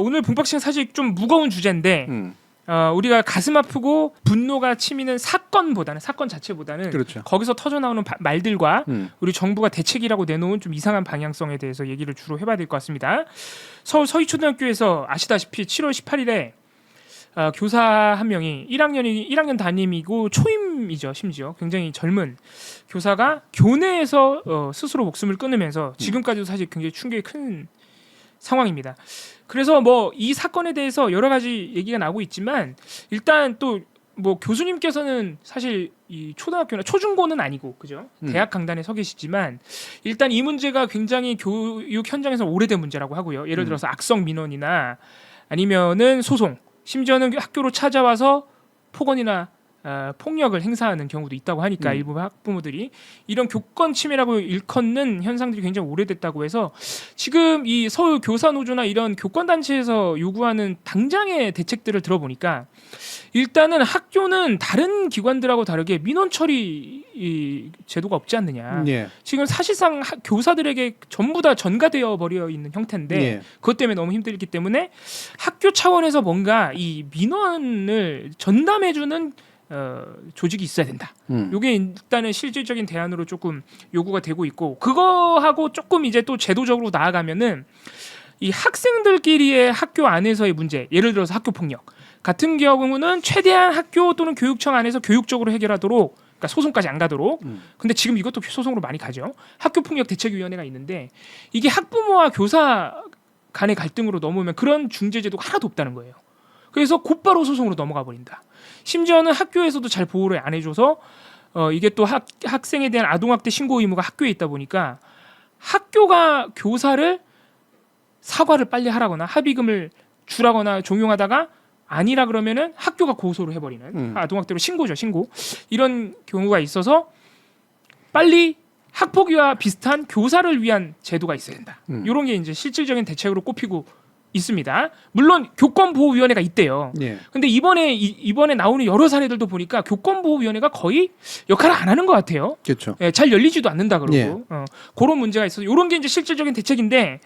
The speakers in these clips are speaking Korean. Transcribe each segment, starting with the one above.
오늘 본박싱 사실 좀 무거운 주제인데 우리가 가슴 아프고 분노가 치미는 사건 자체보다는 그렇죠. 거기서 터져 나오는 말들과 우리 정부가 대책이라고 내놓은 좀 이상한 방향성에 대해서 얘기를 주로 해봐야 될 것 같습니다. 서울 서희초등학교에서 아시다시피 7월 18일에 교사 한 명이 1학년 담임이고 초임이죠. 심지어 굉장히 젊은 교사가 교내에서 스스로 목숨을 끊으면서 지금까지도 사실 굉장히 충격이 큰 상황입니다. 그래서 뭐 이 사건에 대해서 여러 가지 얘기가 나오고 있지만 일단 또 뭐 교수님께서는 사실 이 초등학교나 초중고는 아니고 그죠? 대학 강단에 서 계시지만 일단 이 문제가 굉장히 교육 현장에서 오래된 문제라고 하고요. 예를 들어서 악성 민원이나 아니면은 소송, 심지어는 학교로 찾아와서 폭언이나 폭력을 행사하는 경우도 있다고 하니까 일부 학부모들이 이런 교권 침해라고 일컫는 현상들이 굉장히 오래됐다고 해서 지금 이 서울 교사노조나 이런 교권단체에서 요구하는 당장의 대책들을 들어보니까 일단은 학교는 다른 기관들하고 다르게 민원 처리 제도가 없지 않느냐. 예. 지금 사실상 교사들에게 전부 다 전가되어 버려 있는 형태인데 예. 그것 때문에 너무 힘들기 때문에 학교 차원에서 뭔가 이 민원을 전담해주는 조직이 있어야 된다. 이게 일단은 실질적인 대안으로 조금 요구가 되고 있고 그거하고 조금 이제 또 제도적으로 나아가면은 이 학생들끼리의 학교 안에서의 문제, 예를 들어서 학교 폭력 같은 경우는 최대한 학교 또는 교육청 안에서 교육적으로 해결하도록, 그러니까 소송까지 안 가도록. 근데 지금 이것도 소송으로 많이 가죠. 학교폭력 대책위원회가 있는데 이게 학부모와 교사 간의 갈등으로 넘으면 그런 중재제도가 하나도 없다는 거예요. 그래서 곧바로 소송으로 넘어가 버린다. 심지어는 학교에서도 잘 보호를 안 해줘서 이게 또 학생에 대한 아동학대 신고 의무가 학교에 있다 보니까 학교가 교사를 사과를 빨리 하라거나 합의금을 주라거나 종용하다가 아니라 그러면은 학교가 고소를 해버리는 아동학대로 신고죠. 신고. 이런 경우가 있어서 빨리 학폭위와 비슷한 교사를 위한 제도가 있어야 된다. 이런 게 이제 실질적인 대책으로 꼽히고 있습니다. 물론 교권보호위원회가 있대요. 예. 근데 이번에 나오는 여러 사례들도 보니까 교권보호위원회가 거의 역할을 안 하는 것 같아요. 그렇죠. 예, 잘 열리지도 않는다 그러고 예. 그런 문제가 있어서 이런 게 이제 실질적인 대책인데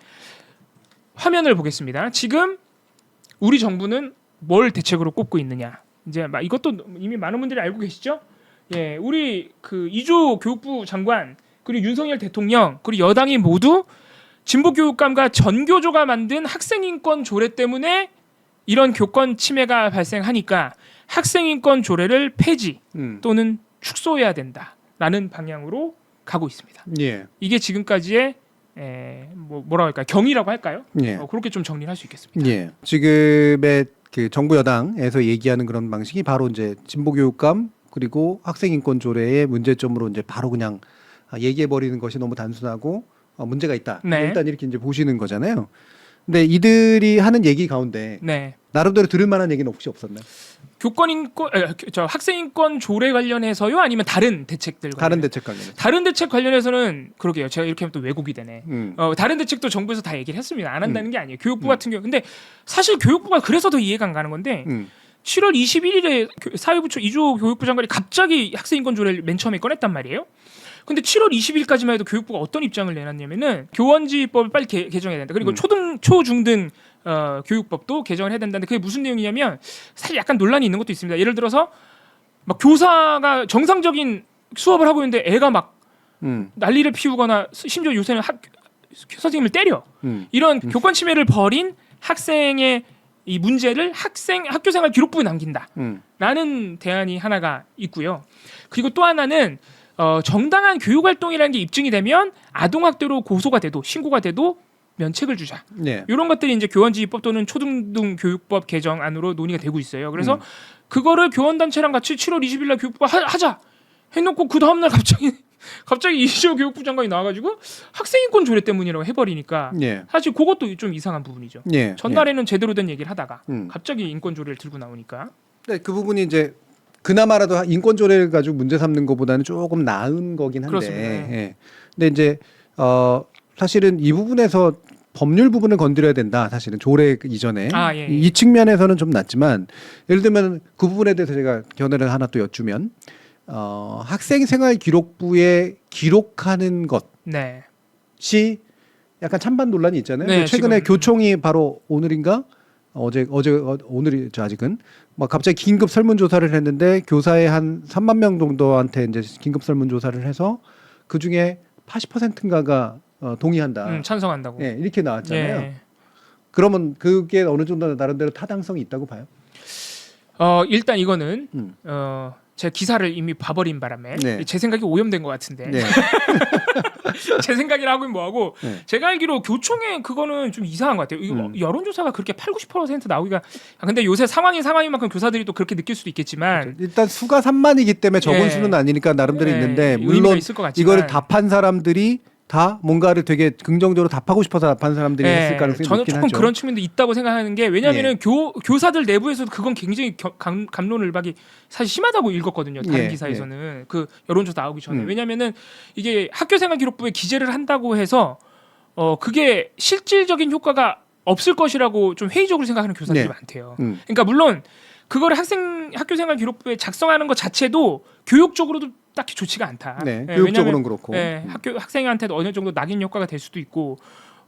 화면을 보겠습니다. 지금 우리 정부는 뭘 대책으로 꼽고 있느냐? 이제 이것도 이미 많은 분들이 알고 계시죠? 예, 우리 그 이조 교육부 장관 그리고 윤석열 대통령 그리고 여당이 모두 진보교육감과 전교조가 만든 학생인권 조례 때문에 이런 교권 침해가 발생하니까 학생인권 조례를 폐지 또는 축소해야 된다라는 방향으로 가고 있습니다. 예. 이게 지금까지의 뭐라고 할까요? 경위라고 할까요? 예. 그렇게 좀 정리를 할 수 있겠습니다. 예. 지금의 그 정부 여당에서 얘기하는 그런 방식이 바로 이제 진보교육감 그리고 학생인권 조례의 문제점으로 이제 바로 그냥 얘기해 버리는 것이 너무 단순하고 문제가 있다. 네. 일단 이렇게 이제 보시는 거잖아요. 근데 이들이 하는 얘기 가운데 네. 나름대로 들을 만한 얘기는 혹시 없었나요? 학생인권 조례 관련해서요, 아니면 다른 대책들 관련? 다른 대책 관련해서. 다른 대책 관련해서는 그러게요. 제가 이렇게 하면 또 왜곡이 되네. 음. 다른 대책도 정부에서 다 얘기를 했습니다. 안 한다는 게 아니에요. 교육부 같은 경우. 근데 사실 교육부가 그래서 더 이해가 안 가는 건데 7월 21일에 사회부 이조 교육부 장관이 갑자기 학생인권 조례를 맨 처음에 꺼냈단 말이에요. 근데 7월 20일까지만 해도 교육부가 어떤 입장을 내놨냐면은 교원지법을 빨리 개정해야 된다. 그리고 초중등 교육법도 개정을 해야 된다는데 그게 무슨 내용이냐면 사실 약간 논란이 있는 것도 있습니다. 예를 들어서 막 교사가 정상적인 수업을 하고 있는데 애가 막 난리를 피우거나 심지어 요새는 선생님을 때려. 이런 교권 침해를 벌인 학생의 이 문제를 학교생활 기록부에 남긴다라는 대안이 하나가 있고요. 그리고 또 하나는 정당한 교육활동이라는 게 입증이 되면 아동학대로 고소가 돼도 신고가 돼도 면책을 주자. 네. 이런 것들이 이제 교원지휘법 또는 초등등 교육법 개정안으로 논의가 되고 있어요. 그래서 그거를 교원단체랑 같이 7월 20일 날 교육부가 하자 해놓고 그 다음날 갑자기 이시호 교육부 장관이 나와가지고 학생인권 조례 때문이라고 해버리니까 예. 사실 그것도 좀 이상한 부분이죠. 예. 전날에는 제대로 된 얘기를 하다가 갑자기 인권 조례를 들고 나오니까. 네, 그 부분이 이제 그나마라도 인권 조례를 가지고 문제 삼는 것보다는 조금 나은 거긴 한데. 그렇습니다. 예. 근데 이제 사실은 이 부분에서 법률 부분을 건드려야 된다. 사실은 조례 이전에 예. 이 측면에서는 좀 낫지만 예를 들면 그 부분에 대해서 제가 견해를 하나 또 여쭈면 학생생활기록부에 기록하는 것이 네. 약간 찬반 논란이 있잖아요. 네, 최근에 지금, 교총이 바로 오늘인가 오늘이죠 아직은 막 갑자기 긴급 설문조사를 했는데 교사의 한 3만 명 정도한테 이제 긴급 설문조사를 해서 그 중에 80%인가가 동의한다. 찬성한다고. 예, 이렇게 나왔잖아요. 예. 그러면 그게 어느 정도 나름대로 타당성이 있다고 봐요. 일단 이거는 음. 제가 기사를 이미 봐버린 바람에 네. 제 생각이 오염된 것 같은데 네. 제 생각이라 하긴 뭐하고 네. 제가 알기로 교총에 그거는 좀 이상한 것 같아요. 이거 여론조사가 그렇게 80% 나오기가 근데 요새 상황인 만큼 교사들이 또 그렇게 느낄 수도 있겠지만 일단 수가 3만이기 때문에 적은 예. 수는 아니니까 나름대로 예, 있는데 의미가 물론 있을 것 같지만 이거를 답한 사람들이 다 뭔가를 되게 긍정적으로 답하고 싶어서 답한 사람들이 했을 가능성이 저는 높긴 조금 하죠. 그런 측면도 있다고 생각하는 게 왜냐하면은 교사들 내부에서도 그건 굉장히 갑론을박이 사실 심하다고 읽었거든요. 다른 예, 기사에서는 그 여론조사 나오기 전에 음. 왜냐하면은 이게 학교생활기록부에 기재를 한다고 해서 그게 실질적인 효과가 없을 것이라고 좀 회의적으로 생각하는 교사들이 네. 많대요. 그러니까 그러니까 물론 그거를 학교생활기록부에 작성하는 것 자체도 교육적으로도 딱히 좋지가 않다. 네, 예, 교육적으로는 그렇고. 예, 학생한테도 어느 정도 낙인 효과가 될 수도 있고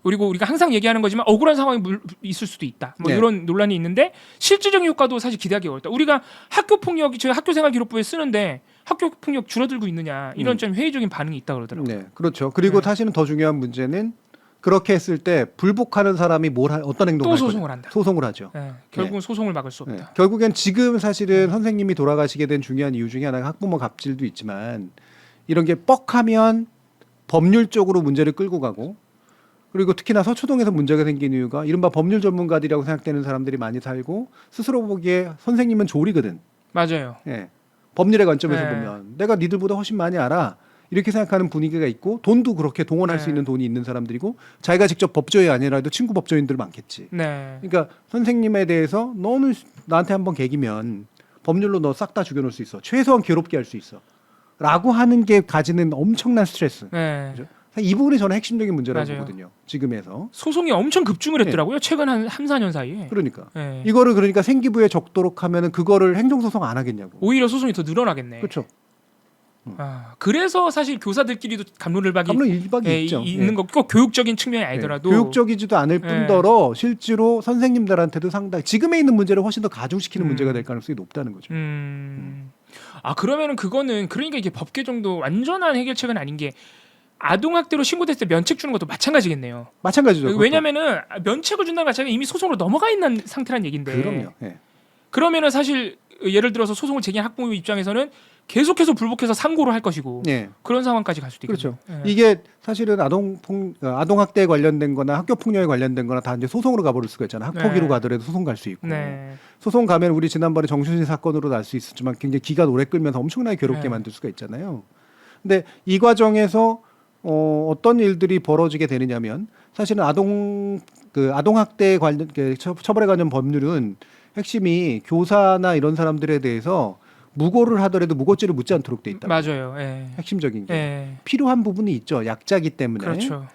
그리고 우리가 항상 얘기하는 거지만 억울한 상황이 있을 수도 있다. 뭐 네. 이런 논란이 있는데 실질적인 효과도 사실 기대하기 어렵다. 우리가 학교 폭력이 저희 학교생활기록부에 쓰는데 학교 폭력 줄어들고 있느냐 이런 좀 회의적인 반응이 있다 그러더라고요. 네, 그렇죠. 그리고 네. 사실은 더 중요한 문제는 그렇게 했을 때 불복하는 사람이 어떤 행동을 또 할 소송을 거냐. 한다. 소송을 하죠. 예, 결국은 소송을 막을 수 네. 없다. 결국엔 지금 사실은 선생님이 돌아가시게 된 중요한 이유 중에 하나가 학부모 갑질도 있지만 이런 게 뻑하면 법률적으로 문제를 끌고 가고 그리고 특히나 서초동에서 문제가 생긴 이유가 이른바 법률 전문가들이라고 생각되는 사람들이 많이 살고 스스로 보기에 선생님은 조리거든. 맞아요. 예. 법률의 관점에서 네. 보면 내가 니들보다 훨씬 많이 알아. 이렇게 생각하는 분위기가 있고 돈도 그렇게 동원할 네. 수 있는 돈이 있는 사람들이고 자기가 직접 법조인이 아니라도 친구 법조인들 많겠지. 네. 그러니까 선생님에 대해서 너는 나한테 한번 개기면 법률로 너 싹 다 죽여놓을 수 있어. 최소한 괴롭게 할 수 있어. 라고 하는 게 가지는 엄청난 스트레스. 네. 그죠? 이 부분이 저는 핵심적인 문제라고 맞아요. 보거든요. 지금에서. 소송이 엄청 급증을 했더라고요. 최근 한 3, 4년 사이에. 그러니까. 네. 이거를 그러니까 생기부에 적도록 하면은 그거를 행정소송 안 하겠냐고. 오히려 소송이 더 늘어나겠네. 그렇죠. 그래서 사실 교사들끼리도 갑론을박이 물론 일박이 있죠. 있는 거 꼭 교육적인 측면이 아니더라도 교육적이지도 않을 뿐더러 실제로 선생님들한테도 상당히 지금에 있는 문제를 훨씬 더 가중시키는 문제가 될 가능성이 높다는 거죠. 그러면은 그거는 그러니까 이게 법 개정도 완전한 해결책은 아닌 게 아동학대로 신고됐을 때 면책 주는 것도 마찬가지겠네요. 마찬가지죠. 왜냐면은 면책을 준다는 것 자체가 이미 소송으로 넘어가 있는 상태란 얘긴데. 그럼요. 예. 그러면은 사실 예를 들어서 소송을 제기한 학부모 입장에서는 계속해서 불복해서 상고를 할 것이고 예. 그런 상황까지 갈 수도 있겠죠. 그렇죠. 이게 사실은 아동학대에 관련된 거나 학교 폭력에 관련된 거나 다 이제 소송으로 가버릴 수가 있잖아요. 학폭위로 네. 가더라도 소송 갈 수 있고. 네. 소송 가면 우리 지난번에 정순신 사건으로 날 수 있었지만 굉장히 기간 오래 끌면서 엄청나게 괴롭게 네. 만들 수가 있잖아요. 근데 이 과정에서 어떤 일들이 벌어지게 되느냐면 사실은 아동학대 관련 처벌에 관련 법률은 핵심이 교사나 이런 사람들에 대해서 무고를 하더라도 무고죄를 묻지 않도록 돼 있다. 맞아요. 예. 핵심적인 게 예. 필요한 부분이 있죠. 약자기 때문에. 그렇죠.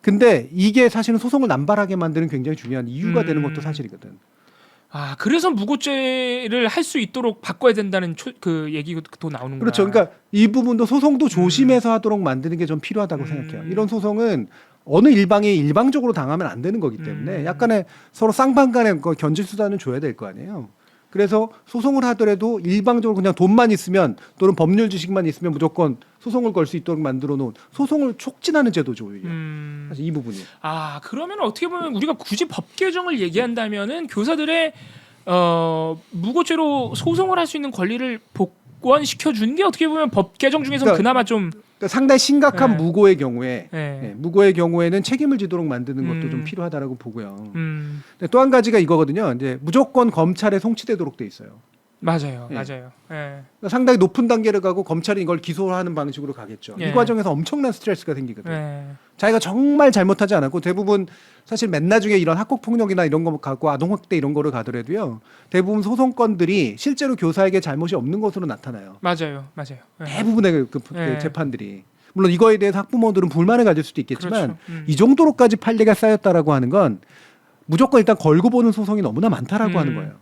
근데 이게 사실은 소송을 남발하게 만드는 굉장히 중요한 이유가 되는 것도 사실이거든. 그래서 무고죄를 할 수 있도록 바꿔야 된다는 그 얘기도 나오는구나. 그렇죠. 그러니까 이 부분도 소송도 조심해서 하도록 만드는 게 좀 필요하다고 생각해요. 이런 소송은 어느 일방이 일방적으로 당하면 안 되는 거기 때문에 약간의 서로 쌍방간의 견질 수단을 줘야 될 거 아니에요. 그래서 소송을 하더라도 일방적으로 그냥 돈만 있으면 또는 법률 지식만 있으면 무조건 소송을 걸 수 있도록 만들어 놓은 소송을 촉진하는 제도죠. 오히려. 사실 이 부분이. 그러면 어떻게 보면 우리가 굳이 법 개정을 얘기한다면은 교사들의 무고죄로 소송을 할 수 있는 권리를 복원시켜 준 게 어떻게 보면 법 개정 중에서 그나마 좀 그러니까 상당히 심각한 네. 무고의 경우에 네. 무고의 경우에는 책임을 지도록 만드는 것도 좀 필요하다라고 보고요. 음. 또 한 가지가 이거거든요. 이제 무조건 검찰에 송치되도록 돼 있어요. 맞아요. 예. 맞아요. 예. 그러니까 상당히 높은 단계를 가고 검찰이 이걸 기소하는 방식으로 가겠죠. 예. 이 과정에서 엄청난 스트레스가 생기거든요. 예. 자기가 정말 잘못하지 않았고 대부분 사실 맨 나중에 이런 학폭 폭력이나 이런 거 갖고 아동학대 이런 거를 가더라도요. 대부분 소송건들이 실제로 교사에게 잘못이 없는 것으로 나타나요. 맞아요. 맞아요. 예. 대부분의 그 예. 재판들이. 물론 이거에 대해서 학부모들은 불만을 가질 수도 있겠지만 그렇죠. 이 정도로까지 판례가 쌓였다라고 하는 건 무조건 일단 걸고 보는 소송이 너무나 많다라고 하는 거예요.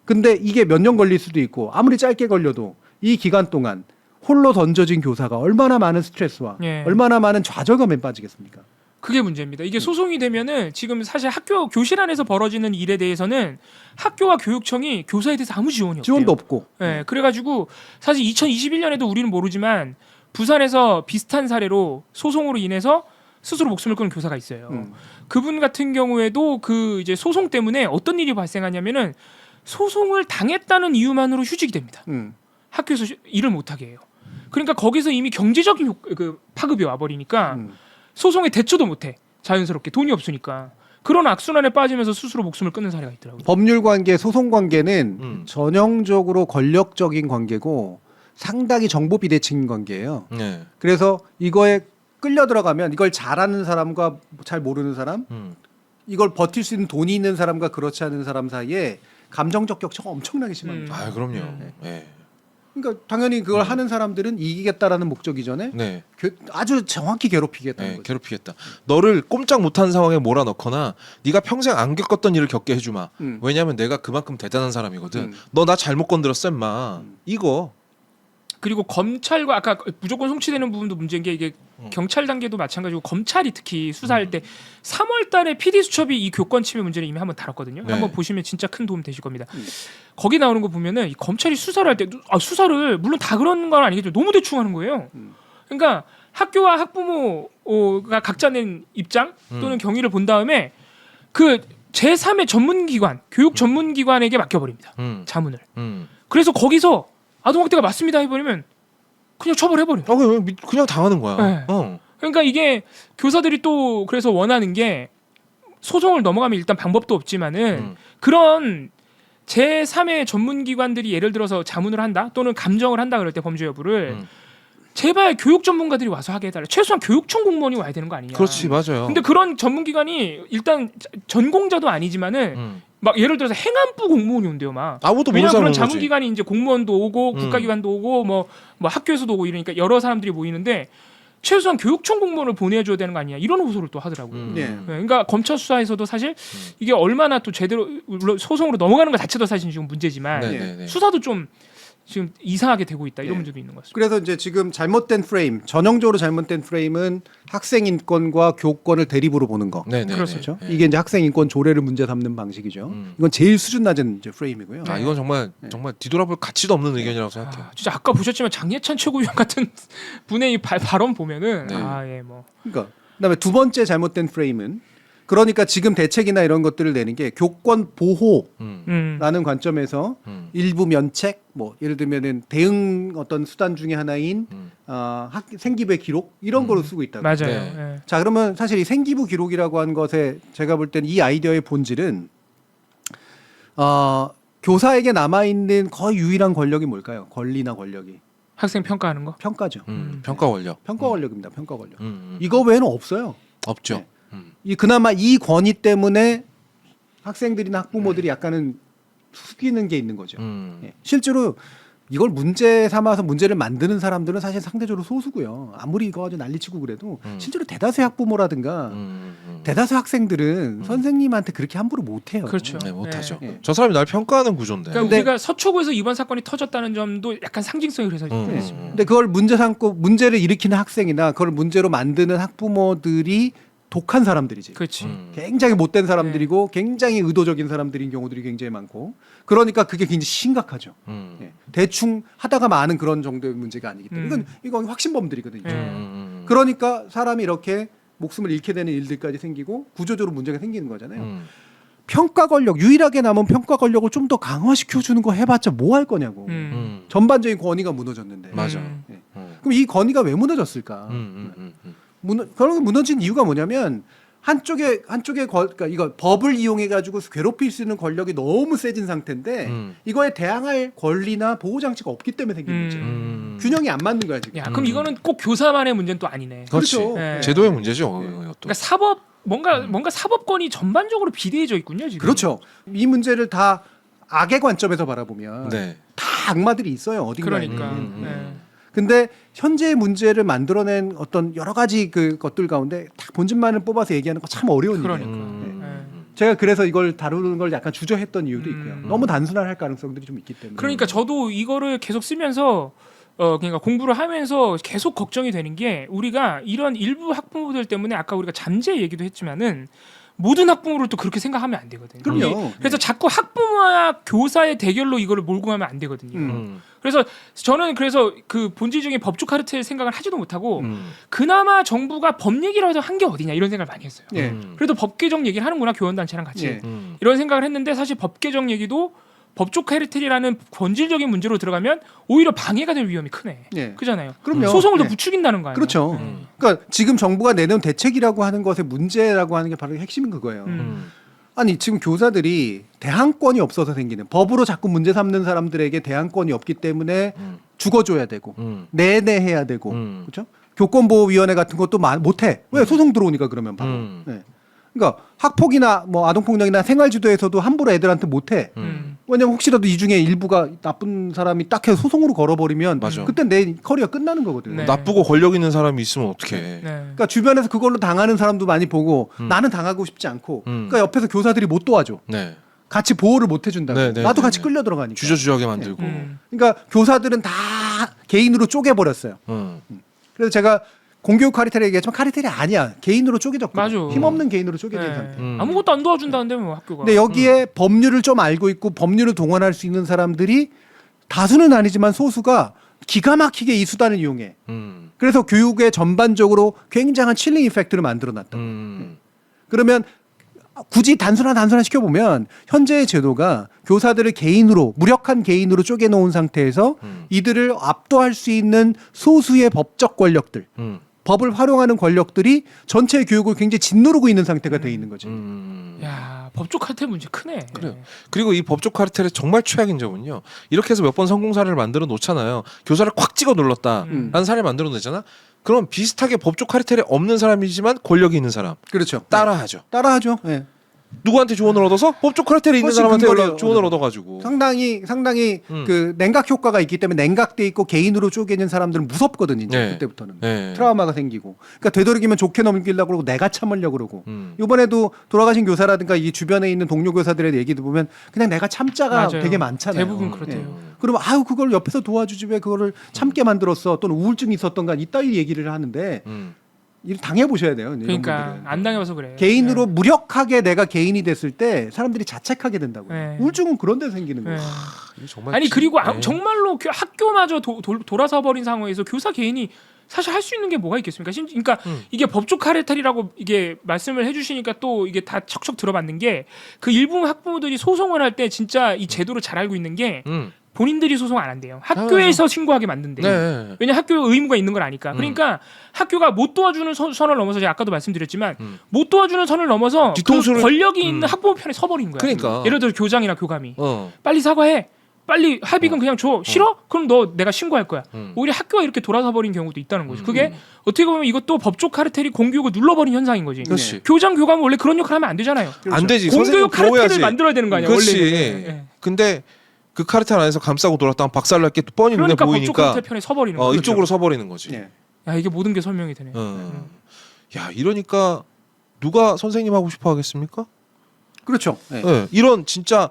근데 이게 몇 년 걸릴 수도 있고 아무리 짧게 걸려도 이 기간 동안 홀로 던져진 교사가 얼마나 많은 스트레스와 예. 얼마나 많은 좌절감에 빠지겠습니까? 그게 문제입니다. 이게 소송이 되면은 지금 사실 학교 교실 안에서 벌어지는 일에 대해서는 학교와 교육청이 교사에 대해서 아무 지원이 없대요. 지원도 없고. 예, 그래가지고 사실 2021년에도 우리는 모르지만 부산에서 비슷한 사례로 소송으로 인해서 스스로 목숨을 끊은 교사가 있어요. 그분 같은 경우에도 그 이제 소송 때문에 어떤 일이 발생하냐면은 소송을 당했다는 이유만으로 휴직이 됩니다. 학교에서 일을 못하게 해요. 그러니까 거기서 이미 경제적인 그 파급이 와버리니까 소송에 대처도 못해. 자연스럽게 돈이 없으니까. 그런 악순환에 빠지면서 스스로 목숨을 끊는 사례가 있더라고요. 법률 관계, 소송 관계는 전형적으로 권력적인 관계고 상당히 정보 비대칭 관계예요. 네. 그래서 이거에 끌려 들어가면 이걸 잘하는 사람과 잘 모르는 사람, 이걸 버틸 수 있는 돈이 있는 사람과 그렇지 않은 사람 사이에 감정적 격차가 엄청나게 심합니다. 아 그럼요. 네. 그러니까 당연히 그걸 하는 사람들은 이기겠다라는 목적 이전에 네. 아주 정확히 괴롭히겠다는 네, 거죠. 괴롭히겠다. 너를 꼼짝 못한 상황에 몰아넣거나 네가 평생 안 겪었던 일을 겪게 해주마. 왜냐하면 내가 그만큼 대단한 사람이거든. 너 나 잘못 건드렸어 임마. 이거. 그리고 검찰과 아까 무조건 송치되는 부분도 문제인 게 이게 경찰 단계도 마찬가지고 검찰이 특히 수사할 때 3월 달에 PD 수첩이 이 교권 침해 문제를 이미 한번 다뤘거든요. 네. 한번 보시면 진짜 큰 도움 되실 겁니다. 거기 나오는 거 보면은 이 검찰이 수사를 할 때 수사를 물론 다 그런 건 아니겠죠. 너무 대충 하는 거예요. 그러니까 학교와 학부모가 각자 낸 입장 또는 경위를 본 다음에 그 제3의 전문기관, 교육 전문기관에게 맡겨버립니다. 자문을. 그래서 거기서 아동학대가 맞습니다 해버리면 그냥 처벌해버려요. 그냥 당하는 거야. 네. 그러니까 이게 교사들이 또 그래서 원하는 게 소송을 넘어가면 일단 방법도 없지만은 그런 제3의 전문기관들이 예를 들어서 자문을 한다 또는 감정을 한다 그럴 때 범죄 여부를 제발 교육 전문가들이 와서 하게 해달라. 최소한 교육청 공무원이 와야 되는 거 아니냐. 그렇지 맞아요. 근데 그런 전문기관이 일단 전공자도 아니지만은 막 예를 들어서 행안부 공무원이 온대요 막. 아무도 모르는 왜냐면 그런 사람은 자문기관이 이제 공무원도 오고 국가기관도 오고 뭐 학교에서도 오고 이러니까 여러 사람들이 모이는데 최소한 교육청 공무원을 보내줘야 되는 거 아니냐 이런 호소를 또 하더라고요. 네. 그러니까 검찰 수사에서도 사실 이게 얼마나 또 제대로 물론 소송으로 넘어가는 것 자체도 사실 지금 문제지만 네네네. 수사도 좀 지금 이상하게 되고 있다 이런 네. 문제도 있는 것 같습니다. 그래서 이제 지금 잘못된 프레임, 전형적으로 잘못된 프레임은 학생 인권과 교권을 대립으로 보는 거. 네네. 그렇죠. 이게 이제 학생 인권 조례를 문제 삼는 방식이죠. 이건 제일 수준 낮은 이제 프레임이고요. 아 이건 정말 뒤돌아볼 가치도 없는 의견이라고 생각해요. 진짜 아까 보셨지만 장예찬 최고위원 같은 분의 이 발언 보면은 네. 그러니까 그다음에 두 번째 잘못된 프레임은 그러니까 지금 대책이나 이런 것들을 내는 게 교권 보호라는 관점에서 일부 면책, 뭐 예를 들면은 대응 어떤 수단 중에 하나인 생기부의 기록 이런 거로 쓰고 있다고. 맞아요. 네. 예. 자 그러면 사실 이 생기부 기록이라고 하는 것에 제가 볼 때는 이 아이디어의 본질은 교사에게 남아 있는 거의 유일한 권력이 뭘까요? 권리나 권력이 학생 평가하는 거. 평가죠. 평가 권력. 평가 권력입니다. 평가 권력. 음. 이거 외에는 없어요. 없죠. 네. 그나마 이 권위 때문에 학생들이나 학부모들이 약간은 숙이는 게 있는 거죠. 예. 실제로 이걸 문제 삼아서 문제를 만드는 사람들은 사실 상대적으로 소수고요. 아무리 이거 가지고 난리치고 그래도 실제로 대다수의 학부모라든가 대다수 학생들은 선생님한테 그렇게 함부로 못해요. 그렇죠. 네, 못하죠. 네. 저 사람이 날 평가하는 구조인데. 그러니까 우리가 서초구에서 이번 사건이 터졌다는 점도 약간 상징성이 그래서 근데 그걸 문제 삼고 문제를 일으키는 학생이나 그걸 문제로 만드는 학부모들이 독한 사람들이지. 그렇지. 굉장히 못된 사람들이고 굉장히 의도적인 사람들인 경우들이 굉장히 많고 그러니까 그게 굉장히 심각하죠. 예. 대충 하다가 많은 그런 정도의 문제가 아니기 때문에 이건 확신범들이거든요. 그러니까 사람이 이렇게 목숨을 잃게 되는 일들까지 생기고 구조적으로 문제가 생기는 거잖아요. 평가 권력 유일하게 남은 평가 권력을 좀 더 강화시켜 주는 거 해봤자 뭐 할 거냐고. 전반적인 권위가 무너졌는데. 맞아. 예. 그럼 이 권위가 왜 무너졌을까? 그런 게 무너진 이유가 뭐냐면 한쪽에 그러니까 이거 법을 이용해 가지고 괴롭힐 수 있는 권력이 너무 세진 상태인데 이거에 대항할 권리나 보호 장치가 없기 때문에 생긴 문제. 균형이 안 맞는 거야 지금. 야, 그럼 이거는 꼭 교사만의 문제는 또 아니네. 그렇지. 그렇죠. 네. 제도의 문제죠. 그러니까 사법 뭔가 사법권이 전반적으로 비대해져 있군요 지금. 그렇죠. 이 문제를 다 악의 관점에서 바라보면 네. 다 악마들이 있어요 어딘가에. 그러니까. 근데 현재의 문제를 만들어낸 어떤 여러 가지 그 것들 가운데 딱 본질만을 뽑아서 얘기하는 거 참 어려운 일이에요. 그러니까. 제가 그래서 이걸 다루는 걸 약간 주저했던 이유도 있고요. 너무 단순화할 가능성들이 좀 있기 때문에. 그러니까 저도 이거를 계속 쓰면서 그러니까 공부를 하면서 계속 걱정이 되는 게 우리가 이런 일부 학부모들 때문에 아까 우리가 잠재 얘기도 했지만은 모든 학부모를 또 그렇게 생각하면 안 되거든요. 그럼요. 그래서 자꾸 학부모와 교사의 대결로 이거를 몰고 가면 안 되거든요. 그래서 저는 그 본질적인 법조 카르텔 생각을 하지도 못하고 그나마 정부가 법 얘기라도 한 게 어디냐 이런 생각을 많이 했어요. 예. 그래도 법 개정 얘기를 하는구나 교원단체랑 같이 예. 이런 생각을 했는데 사실 법 개정 얘기도 법조 카르텔이라는 본질적인 문제로 들어가면 오히려 방해가 될 위험이 크네. 예. 그잖아요. 그럼요. 소송을 더 예. 부추긴다는 거 아니에요. 그렇죠. 그러니까 지금 정부가 내놓은 대책이라고 하는 것의 문제라고 하는 게 바로 핵심인 그거예요. 아니 지금 교사들이 대항권이 없어서 생기는 법으로 자꾸 문제 삼는 사람들에게 대항권이 없기 때문에 죽어줘야 되고 내내 해야 되고 그렇죠? 교권보호위원회 같은 것도 못해. 왜 소송 들어오니까 그러면 바로. 네. 그러니까 학폭이나 뭐 아동폭력이나 생활지도에서도 함부로 애들한테 못해. 왜냐면 혹시라도 이 중에 일부가 나쁜 사람이 딱 해서 소송으로 걸어버리면 맞아. 그때 내 커리어 끝나는 거거든요. 네. 나쁘고 권력 있는 사람이 있으면 어떡해. 네. 그러니까 주변에서 그걸로 당하는 사람도 많이 보고 나는 당하고 싶지 않고 그러니까 옆에서 교사들이 못 도와줘. 네. 같이 보호를 못 해준다고. 네, 네, 나도 네, 같이 네. 끌려 들어가니까. 주저주저하게 만들고. 그러니까 교사들은 다 개인으로 쪼개버렸어요. 그래서 제가 공교육 카르텔 얘기했지만 카르텔이 아니야. 개인으로 쪼개졌고 맞아. 힘없는 개인으로 쪼개진 네. 상태. 아무것도 안 도와준다는데 뭐 학교가. 근데 여기에 법률을 좀 알고 있고 법률을 동원할 수 있는 사람들이 다수는 아니지만 소수가 기가 막히게 이 수단을 이용해. 그래서 교육에 전반적으로 굉장한 칠링 이펙트를 만들어놨다. 그러면 굳이 단순화 시켜보면 현재의 제도가 교사들을 개인으로 무력한 개인으로 쪼개놓은 상태에서 이들을 압도할 수 있는 소수의 법적 권력들 법을 활용하는 권력들이 전체 교육을 굉장히 짓누르고 있는 상태가 돼 있는 거죠. 야 법조 카르텔 문제 크네. 그래요. 그리고 이 법조 카르텔의 정말 최악인 점은요. 이렇게 해서 몇 번 성공 사례를 만들어 놓잖아요. 교사를 콱 찍어 눌렀다라는 사례를 만들어 놓잖아. 그럼 비슷하게 법조 카르텔에 없는 사람이지만 권력이 있는 사람 그렇죠. 따라하죠. 따라하죠. 네. 누구한테 조언을 얻어서 법조 카르텔에 있는 훨씬 사람한테 근거를 조언을 얻어가지고. 상당히 그 냉각 효과가 있기 때문에 냉각돼 있고 개인으로 쪼개진 사람들은 무섭거든요. 이제 네. 그때부터는 네. 트라우마가 생기고. 그러니까 되도록이면 좋게 넘기려고 그러고 내가 참으려고 그러고. 음. 이번에도 돌아가신 교사라든가 이 주변에 있는 동료 교사들의 얘기도 보면 그냥 내가 참자가 맞아요. 되게 많잖아요. 대부분 그렇대요. 예. 그러면 아유 그걸 옆에서 도와주지 왜 그거를 참게 만들었어 또는 우울증이 있었던가 이따위 얘기를 하는데 일 당해 보셔야 돼요. 이런 그러니까 분들은. 안 당해봐서 그래. 개인으로 무력하게 내가 개인이 됐을 때 사람들이 자책하게 된다고. 네. 우울증은 그런 데 생기는 네. 거예요. 이게 정말 아니 그리고 네. 정말로 학교마저 돌아서 버린 상황에서 교사 개인이 사실 할 수 있는 게 뭐가 있겠습니까? 그러니까 이게 법조 카르텔이라고 이게 말씀을 해주시니까 또 이게 다 척척 들어봤는 게 그 일부 학부모들이 소송을 할 때 진짜 이 제도를 잘 알고 있는 게 본인들이 소송 안 한대요. 학교에서 신고하게 만든대요. 네. 왜냐 학교 의무가 있는 걸 아니까. 그러니까 학교가 못 도와주는 선을 넘어서 제가 아까도 말씀드렸지만 못 도와주는 선을 넘어서 뒤통수를- 그 권력이 있는 학부모 편에 서버린 거야. 그러니까. 예를 들어 교장이나 교감이 어. 빨리 사과해. 빨리 합의금 그냥 줘. 싫어? 그럼 너 내가 신고할 거야. 오히려 학교가 이렇게 돌아서 버린 경우도 있다는 거죠. 그게 어떻게 보면 이것도 법조 카르텔이 공교육을 눌러버린 현상인 거지. 그렇지. 교장 교감은 원래 그런 역할 하면 안 되잖아요. 안 되지. 공교육 선생님 카르텔을 보호해야지. 만들어야 되는 거 아니야. 그렇지. 원래는. 예. 근데 그 카르텔 안에서 감싸고 돌았다가 박살날 게 뻔히 눈에 그러니까 법조 보이니까 카르텔 편에 서버리는 거죠. 이쪽으로 서버리는 거지. 예. 야 이게 모든 게 설명이 되네. 야 이러니까 누가 선생님 하고 싶어 하겠습니까? 그렇죠. 예. 예, 이런 진짜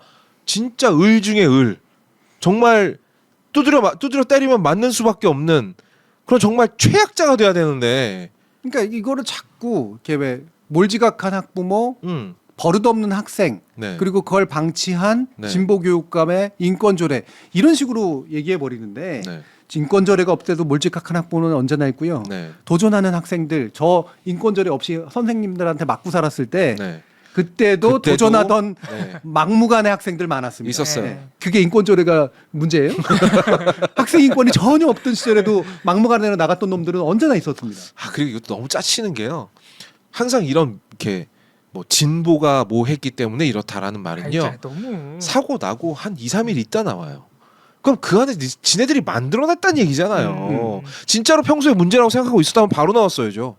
을 중에 을 정말 두드려 때리면 맞는 수밖에 없는 그런 정말 최악자가 돼야 되는데 그러니까 이거를 자꾸 이렇게 왜 몰지각한 학부모, 버릇없는 학생, 네. 그리고 그걸 방치한 네. 진보교육감의 인권조례 이런 식으로 얘기해 버리는데 네. 인권조례가 없어도 몰지각한 학부모는 언제나 있고요. 네. 도전하는 학생들 저 인권조례 없이 선생님들한테 맞고 살았을 때 네. 그때도 도전하던 네. 막무가내 학생들 많았습니다. 있었어요. 네. 그게 인권조례가 문제예요? 학생 인권이 전혀 없던 시절에도 막무가내로 나갔던 놈들은 언제나 있었습니다. 아 그리고 이것도 너무 짜치는 게요. 항상 이런 이렇게 뭐 진보가 뭐 했기 때문에 이렇다라는 말은요. 아이, 너무 사고 나고 한 2, 3일 있다 나와요. 그럼 그 안에 지네들이 만들어냈다는 얘기잖아요. 진짜로 평소에 문제라고 생각하고 있었다면 바로 나왔어야죠.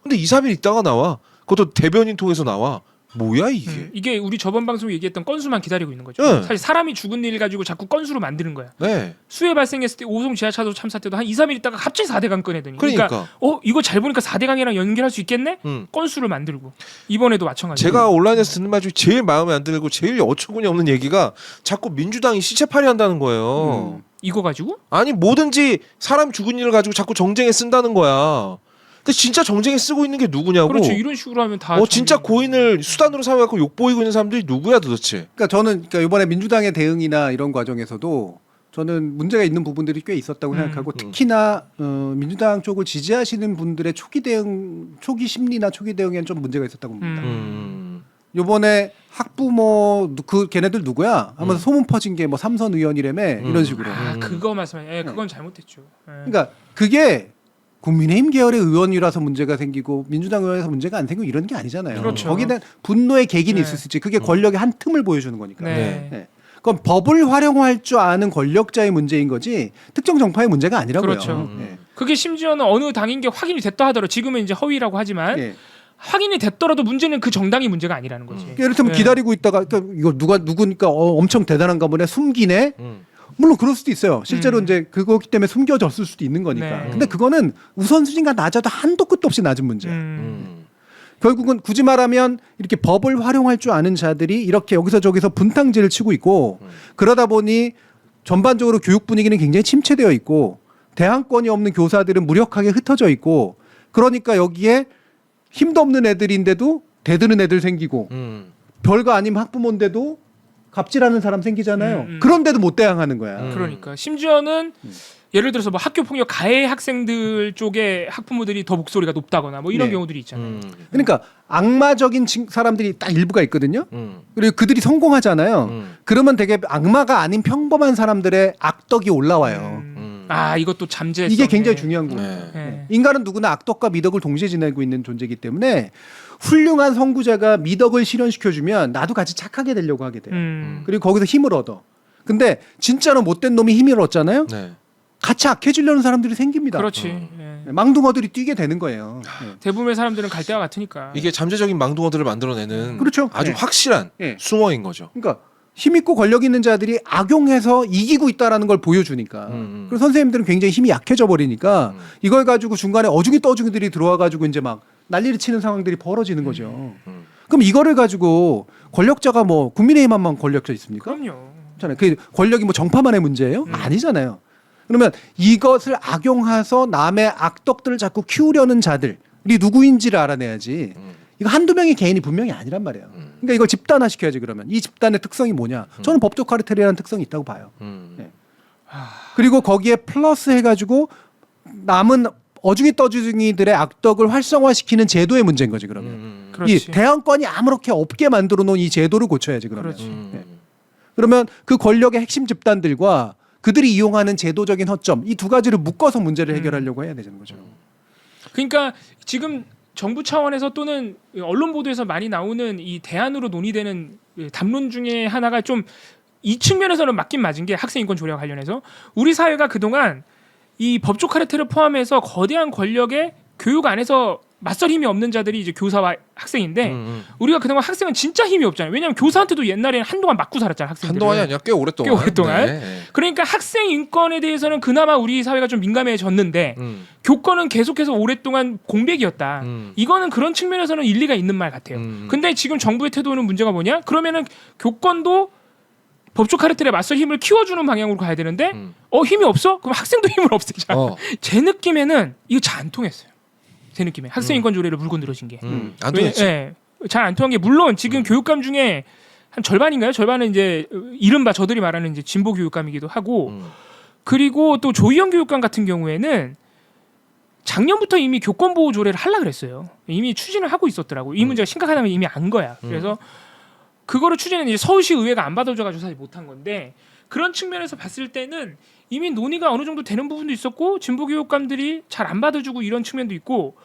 근데 2, 3일 있다가 나와. 그것도 대변인 통해서 나와. 뭐야 이게? 이게 우리 저번 방송 얘기했던 건수만 기다리고 있는 거죠. 네. 사실 사람이 죽은 일 가지고 자꾸 건수로 만드는 거야. 네. 수해 발생했을 때 오송 지하차도 참사 때도 한 2, 3일 있다가 갑자기 4대강 꺼내더니 그러니까. 이거 잘 보니까 4대강이랑 연결할 수 있겠네? 건수를 만들고 이번에도 마찬가지로 제가 온라인에서 듣는 말 중에 제일 마음에 안 들고 제일 어처구니 없는 얘기가 자꾸 민주당이 시체팔이 한다는 거예요. 이거 가지고? 아니 뭐든지 사람 죽은 일을 가지고 자꾸 정쟁에 쓴다는 거야. 근데 진짜 정쟁에 쓰고 있는 게 누구냐고. 그렇죠. 이런 식으로 하면 다 진짜 고인을 수단으로 삼아갖고 욕보이고 있는 사람들이 누구야 도대체. 그러니까 저는 이번에 민주당의 대응이나 이런 과정에서도 저는 문제가 있는 부분들이 꽤 있었다고 생각하고 특히나 민주당 쪽을 지지하시는 분들의 초기 심리나 초기 대응에는 좀 문제가 있었다고 봅니다. 요번에 학부모 걔네들 누구야? 하면서 소문 퍼진 게 뭐 삼선 의원이라며 이런 식으로. 그거 말씀하세요. 그건 잘못했죠. 그러니까 그게 국민의힘 계열의 의원이라서 문제가 생기고 민주당 의원에서 문제가 안 생기고 이런 게 아니잖아요. 그렇죠. 거기에 대한 분노의 계기는 있을 수 있지. 그게 권력의 한 틈을 보여주는 거니까. 네. 네. 그건 법을 활용할 줄 아는 권력자의 문제인 거지 특정 정파의 문제가 아니라고요. 그렇죠. 네. 그게 심지어는 어느 당인 게 확인이 됐다 하더라도 지금은 이제 허위라고 하지만 네. 확인이 됐더라도 문제는 그 정당이 문제가 아니라는 거지. 이를테면 네. 기다리고 있다가 그러니까 이거 누구니까 엄청 대단한가 보네 숨기네. 물론 그럴 수도 있어요. 실제로 이제 그거기 때문에 숨겨졌을 수도 있는 거니까. 네. 근데 그거는 우선순위가 낮아도 한도 끝도 없이 낮은 문제야. 결국은 굳이 말하면 이렇게 법을 활용할 줄 아는 자들이 이렇게 여기서 저기서 분탕질을 치고 있고 그러다 보니 전반적으로 교육 분위기는 굉장히 침체되어 있고 대항권이 없는 교사들은 무력하게 흩어져 있고 그러니까 여기에 힘도 없는 애들인데도 대드는 애들 생기고 별거 아닌 학부모인데도 갑질하는 사람 생기잖아요. 그런데도 못 대항하는 거야. 그러니까 심지어는 예를 들어서 뭐 학교 폭력 가해 학생들 쪽에 학부모들이 더 목소리가 높다거나 뭐 이런 네. 경우들이 있잖아요. 그러니까 악마적인 사람들이 딱 일부가 있거든요. 그리고 그들이 성공하잖아요. 그러면 되게 악마가 아닌 평범한 사람들의 악덕이 올라와요. 아 이것도 잠재. 이게 굉장히 중요한 거예요. 네. 네. 인간은 누구나 악덕과 미덕을 동시에 지내고 있는 존재이기 때문에 훌륭한 선구자가 미덕을 실현시켜주면 나도 같이 착하게 되려고 하게 돼요. 그리고 거기서 힘을 얻어. 근데 진짜로 못된 놈이 힘을 얻잖아요. 네. 같이 악해지려는 사람들이 생깁니다. 그렇지. 예. 망둥어들이 뛰게 되는 거예요. 네. 대부분의 사람들은 갈대와 같으니까. 이게 잠재적인 망둥어들을 만들어내는 그렇죠. 아주 네. 확실한 네. 수모인 거죠. 그러니까 힘 있고 권력 있는 자들이 악용해서 이기고 있다라는 걸 보여주니까. 그리고 선생님들은 굉장히 힘이 약해져 버리니까 이걸 가지고 중간에 어중이 떠중이들이 들어와 가지고 이제 막 난리를 치는 상황들이 벌어지는 거죠. 그럼 이거를 가지고 권력자가 뭐 국민의힘만 권력자 있습니까? 그럼요. 잖아요. 그 권력이 뭐 정파만의 문제예요? 아니잖아요. 그러면 이것을 악용해서 남의 악덕들을 자꾸 키우려는 자들이 누구인지를 알아내야지. 이거 한두 명의 개인이 분명히 아니란 말이에요. 그러니까 이걸 집단화 시켜야지. 그러면 이 집단의 특성이 뭐냐? 저는 법적 카르텔이라는 특성이 있다고 봐요. 네. 그리고 거기에 플러스 해가지고 남은 어중이 떠중이들의 악덕을 활성화시키는 제도의 문제인 거지. 그러면 그렇지. 이 대항권이 아무렇게 없게 만들어 놓은 이 제도를 고쳐야지. 그러면 그렇지. 네. 그러면 그 권력의 핵심 집단들과 그들이 이용하는 제도적인 허점 이 두 가지를 묶어서 문제를 해결하려고 해야 되는 거죠. 그러니까 지금 정부 차원에서 또는 언론 보도에서 많이 나오는 이 대안으로 논의되는 담론 중에 하나가 좀 이 측면에서는 맞긴 맞은 게 학생 인권 조례와 관련해서 우리 사회가 그동안 이 법조 카르텔을 포함해서 거대한 권력의 교육 안에서 맞설 힘이 없는 자들이 이제 교사와 학생인데 우리가 그동안 학생은 진짜 힘이 없잖아요. 왜냐하면 교사한테도 옛날에는 한동안 맞고 살았잖아요. 학생들은. 한동안이 아니라 꽤 오랫동안. 꽤 오랫동안. 네. 그러니까 학생 인권에 대해서는 그나마 우리 사회가 좀 민감해졌는데 교권은 계속해서 오랫동안 공백이었다. 이거는 그런 측면에서는 일리가 있는 말 같아요. 근데 지금 정부의 태도는 문제가 뭐냐? 그러면은 교권도 법조 카르텔에 맞설 힘을 키워주는 방향으로 가야 되는데 힘이 없어? 그럼 학생도 힘을 없애자. 제 느낌에는 이거 잘 안 통했어요. 제 느낌에 학생 인권 조례를 물고 늘어진 게. 안 되겠지. 예, 잘 안 통한 게 물론 지금 교육감 중에 한 절반인가요? 절반은 이제 이른바 저들이 말하는 이제 진보 교육감이기도 하고 그리고 또 조희영 교육감 같은 경우에는 작년부터 이미 교권 보호 조례를 하려고 그랬어요. 이미 추진을 하고 있었더라고. 이 문제가 심각하다면 이미 안 거야. 그래서 그거를 추진은 이제 서울시 의회가 안 받아줘가지고 사실 못한 건데 그런 측면에서 봤을 때는 이미 논의가 어느 정도 되는 부분도 있었고 진보 교육감들이 잘 안 받아주고 이런 측면도 있고